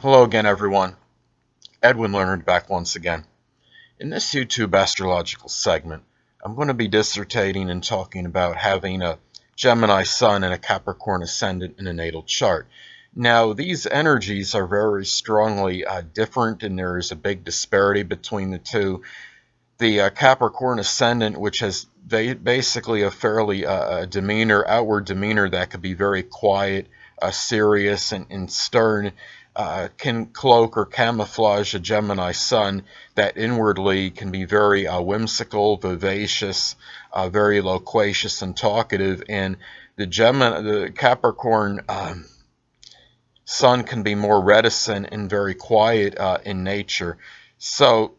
Hello again, everyone. Edwin Learnard back once again. In this YouTube astrological segment, I'm going to be dissertating and talking about having a Gemini Sun and a Capricorn Ascendant in a natal chart. Now, these energies are very strongly different, and there is a big disparity between the two. The Capricorn Ascendant, which has basically a fairly outward demeanor that could be very quiet, serious, and stern, can cloak or camouflage a Gemini Sun that inwardly can be very whimsical, vivacious, very loquacious and talkative, and the Capricorn Sun can be more reticent and very quiet in nature. So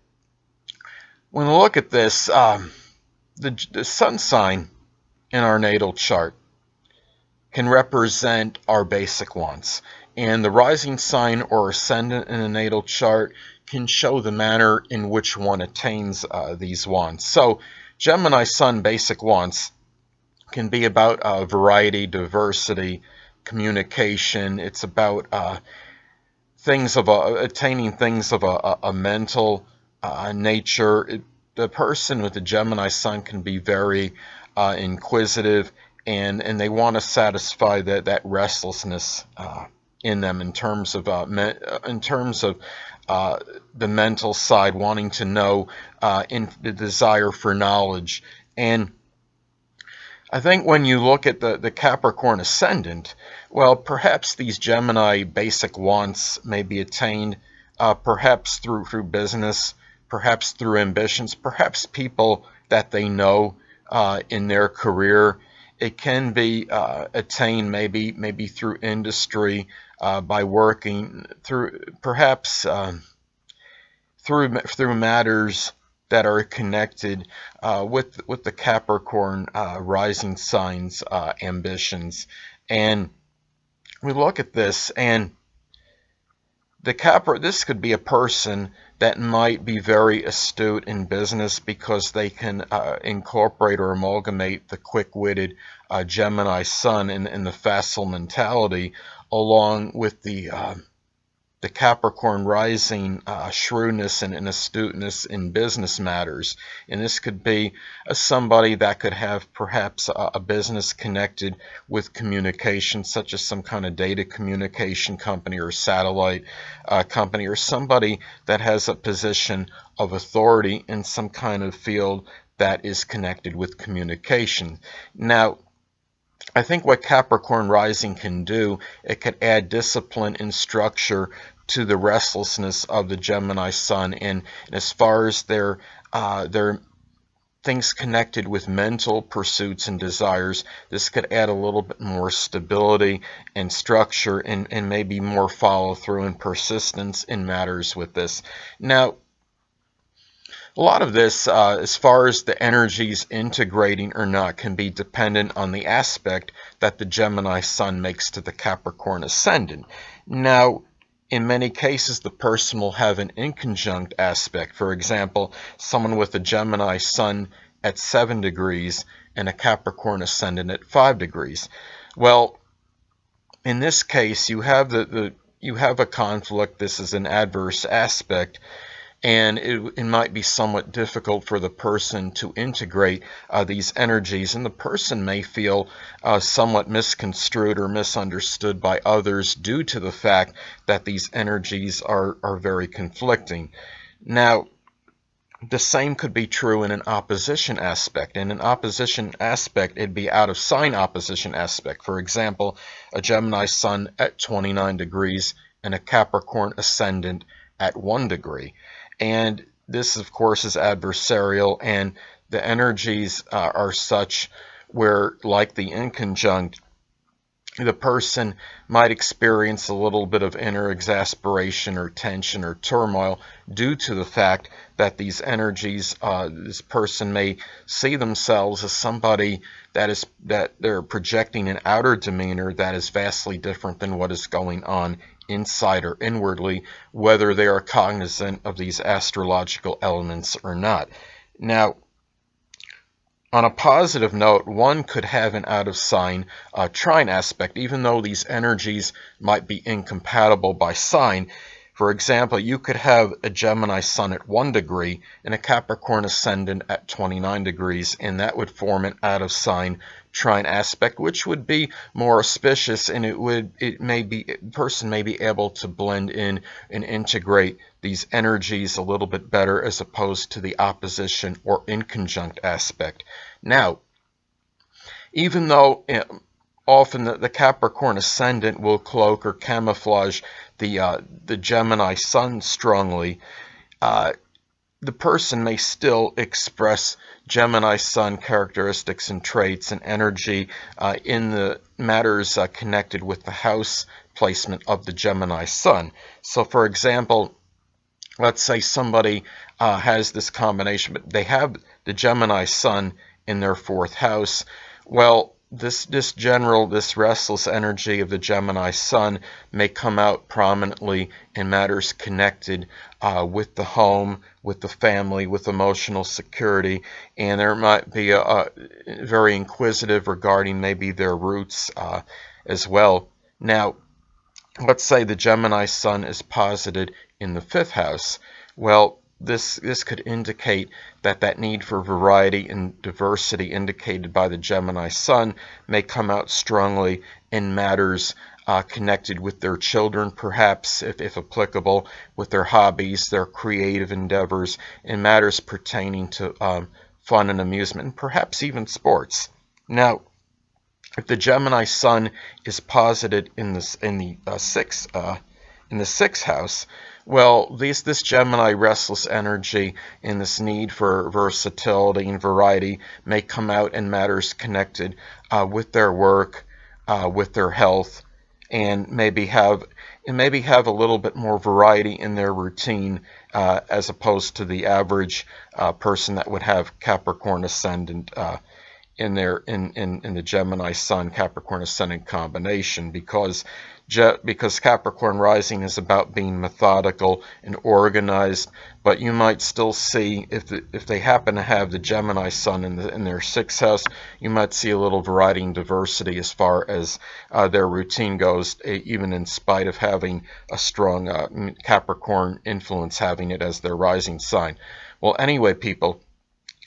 when we look at this, the sun sign in our natal chart can represent our basic wants, and the rising sign or ascendant in a natal chart can show the manner in which one attains these wants. So Gemini Sun basic wants can be about variety, diversity, communication. It's about attaining things of a mental nature. The person with the Gemini Sun can be very inquisitive, and they want to satisfy that restlessness in them in terms of the mental side, wanting to know, in the desire for knowledge. And I think when you look at the Capricorn Ascendant, well, perhaps these Gemini basic wants may be attained perhaps through business, perhaps through ambitions, perhaps people that they know in their career. It can be attained maybe through industry, by working through perhaps through matters that are connected with the Capricorn rising signs ambitions. And we look at this, and this could be a person that might be very astute in business because they can incorporate or amalgamate the quick-witted Gemini Sun and the facile mentality, along with the Capricorn rising shrewdness and astuteness in business matters. And this could be somebody that could have perhaps a business connected with communication, such as some kind of data communication company or satellite company, or somebody that has a position of authority in some kind of field that is connected with communication. Now, I think what Capricorn rising can do, it could add discipline and structure to the restlessness of the Gemini Sun, and as far as their things connected with mental pursuits and desires, this could add a little bit more stability and structure, and maybe more follow through and persistence in matters with this. Now, a lot of this, as far as the energies integrating or not, can be dependent on the aspect that the Gemini Sun makes to the Capricorn Ascendant. Now, in many cases, the person will have an inconjunct aspect. For example, someone with a Gemini Sun at 7 degrees and a Capricorn Ascendant at 5 degrees. Well, in this case, you have you have a conflict. This is an adverse aspect, and it might be somewhat difficult for the person to integrate these energies, and the person may feel somewhat misconstrued or misunderstood by others due to the fact that these energies are very conflicting. Now, the same could be true in an opposition aspect. In an opposition aspect, it'd be out of sign opposition aspect. For example, a Gemini Sun at 29 degrees and a Capricorn Ascendant at 1 degree. And this, of course, is adversarial, and the energies are such where, like the inconjunct, the person might experience a little bit of inner exasperation or tension or turmoil due to the fact that these energies, this person may see themselves as somebody that they're projecting an outer demeanor that is vastly different than what is going on inside or inwardly, whether they are cognizant of these astrological elements or not. Now, on a positive note, one could have an out-of-sign trine aspect. Even though these energies might be incompatible by sign, For example, you could have a Gemini Sun at 1 degree and a Capricorn Ascendant at 29 degrees, and that would form an out-of-sign trine aspect, which would be more auspicious, and the person may be able to blend in and integrate these energies a little bit better as opposed to the opposition or inconjunct aspect. Now, even though often the Capricorn Ascendant will cloak or camouflage the Gemini Sun strongly, the person may still express Gemini Sun characteristics and traits and energy in the matters connected with the house placement of the Gemini Sun. So, for example, let's say somebody has this combination, but they have the Gemini Sun in their 4th house. Well, this restless energy of the Gemini Sun may come out prominently in matters connected with the home, with the family, with emotional security, and there might be a very inquisitive regarding maybe their roots as well. Now, let's say the Gemini Sun is posited in the 5th house. Well, this could indicate that need for variety and diversity indicated by the Gemini Sun may come out strongly in matters connected with their children, perhaps, if applicable, with their hobbies, their creative endeavors, and matters pertaining to fun and amusement, and perhaps even sports. Now, if the Gemini Sun is posited in the 6th house, well, this Gemini restless energy and this need for versatility and variety may come out in matters connected with their work, with their health, and maybe have a little bit more variety in their routine as opposed to the average person that would have Capricorn Ascendant in the Gemini Sun Capricorn Ascendant combination, because Capricorn rising is about being methodical and organized. But you might still see, if they happen to have the Gemini Sun in their 6th house, you might see a little variety and diversity as far as their routine goes, even in spite of having a strong Capricorn influence, having it as their rising sign. Well, anyway, people,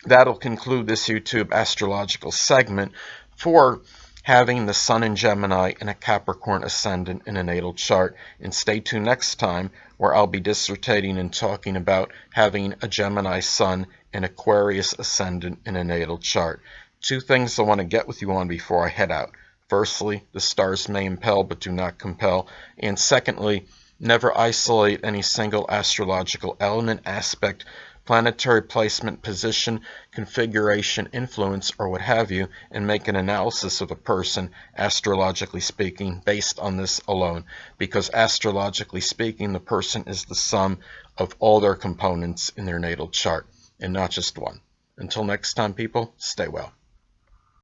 that'll conclude this YouTube astrological segment for having the Sun in Gemini and a Capricorn Ascendant in a natal chart. And stay tuned next time, where I'll be dissertating and talking about having a Gemini Sun and Aquarius Ascendant in a natal chart. 2 things I want to get with you on before I head out. Firstly, the stars may impel but do not compel. And secondly, never isolate any single astrological element, aspect, planetary placement, position, configuration, influence, or what have you, and make an analysis of a person, astrologically speaking, based on this alone. Because astrologically speaking, the person is the sum of all their components in their natal chart, and not just one. Until next time, people, stay well.